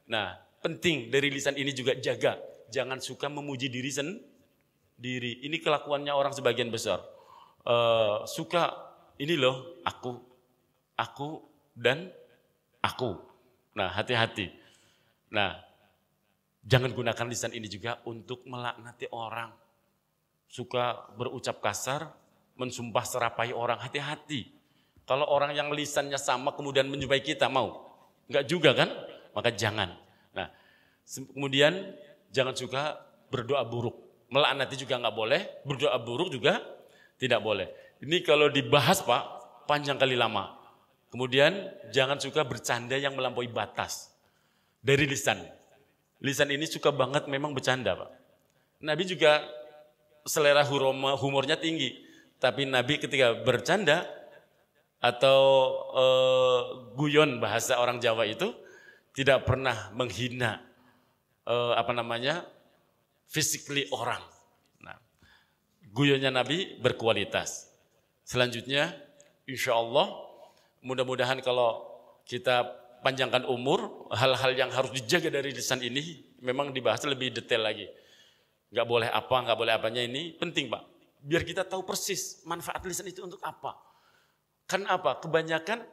Nah, penting dari lisan ini juga jaga. Jangan suka memuji diri sendiri. Ini kelakuannya orang sebagian besar. Suka ini loh, aku dan aku. Nah, hati-hati. Nah, jangan gunakan lisan ini juga untuk melaknati orang. Suka berucap kasar, mensumpah serapai orang, hati-hati. Kalau orang yang lisannya sama kemudian menyumpahi kita, mau? Enggak juga kan? Maka jangan. Nah, kemudian jangan suka berdoa buruk. Melaknati juga enggak boleh, berdoa buruk juga tidak boleh. Ini kalau dibahas, Pak, panjang kali lama. Kemudian jangan suka bercanda yang melampaui batas. Dari lisan. Lisan ini suka banget memang bercanda, Pak. Nabi juga selera humornya tinggi. Tapi Nabi ketika bercanda atau guyon bahasa orang Jawa itu tidak pernah menghina physically orang. Nah, guyonnya Nabi berkualitas. Selanjutnya, insya Allah, mudah-mudahan kalau kita panjangkan umur, hal-hal yang harus dijaga dari lisan ini memang dibahas lebih detail lagi. Nggak boleh apa, nggak boleh apanya, ini penting, Pak. Biar kita tahu persis manfaat lisan itu untuk apa. Kan apa? Kebanyakan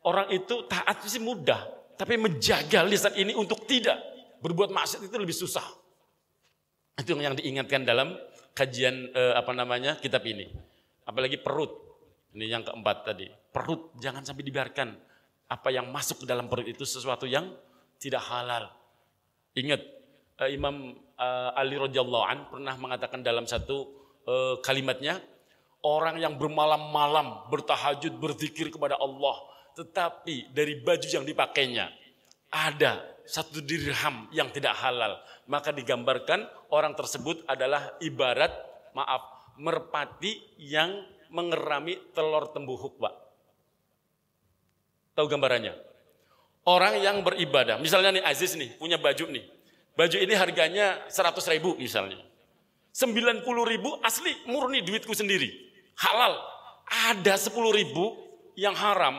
orang itu taat sih mudah, tapi menjaga lisan ini untuk tidak berbuat maksiat itu lebih susah. Itu yang diingatkan dalam kajian kitab ini. Apalagi perut. Ini yang keempat tadi. Perut jangan sampai dibiarkan apa yang masuk ke dalam perut itu sesuatu yang tidak halal. Ingat Imam Ali radhiyallahu an pernah mengatakan dalam satu kalimatnya, orang yang bermalam-malam bertahajud berzikir kepada Allah, tetapi dari baju yang dipakainya ada 1 dirham yang tidak halal, maka digambarkan orang tersebut adalah ibarat merpati yang mengerami telur tembuhuk, Pak. Tahu gambarannya? Orang yang beribadah, misalnya nih Aziz nih punya baju nih, baju ini harganya 100.000 misalnya. 90.000 asli murni duitku sendiri. Halal. Ada 10.000 yang haram.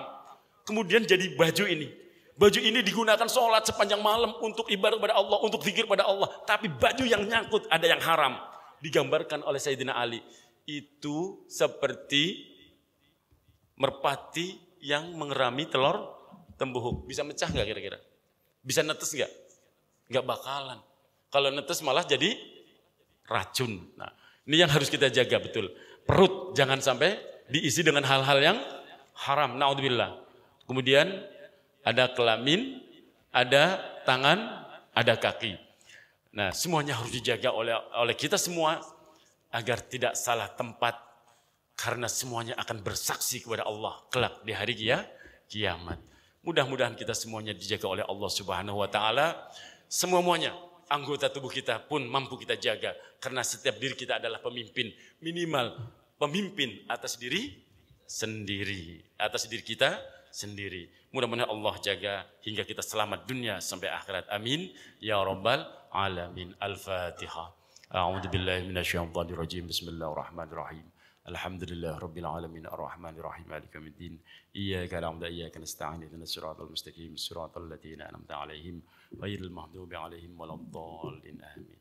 Kemudian jadi baju ini. Baju ini digunakan sholat sepanjang malam untuk ibadah kepada Allah, untuk zikir pada Allah. Tapi baju yang nyangkut ada yang haram. Digambarkan oleh Sayyidina Ali. Itu seperti merpati yang mengerami telur tembuhuk. Bisa mecah nggak kira-kira? Bisa netes nggak? Nggak bakalan. Kalau netes malah jadi racun. Nah, ini yang harus kita jaga betul. Perut jangan sampai diisi dengan hal-hal yang haram. Naudzubillah. Kemudian ada kelamin, ada tangan, ada kaki. Nah, semuanya harus dijaga oleh kita semua agar tidak salah tempat, karena semuanya akan bersaksi kepada Allah kelak di hari kiamat. Mudah-mudahan kita semuanya dijaga oleh Allah Subhanahu wa taala. Semuanya anggota tubuh kita pun mampu kita jaga, karena setiap diri kita adalah pemimpin, minimal pemimpin atas diri sendiri, atas diri kita sendiri. Mudah-mudahan Allah jaga hingga kita selamat dunia sampai akhirat. Amin ya rabbal alamin. Al-Fatihah. A'udzu billahi minasyaitonir rajim. Bismillahirrahmanirrahim. Alhamdulillah rabbil alamin arrahmanir rahim maliki yaumiddin. Iyyaka na'budu wa iyyaka nasta'in ihdinas siratal mustaqim siratal ladzina an'amta 'alaihim ghairil maghdubi 'alaihim waladdallin. Amin.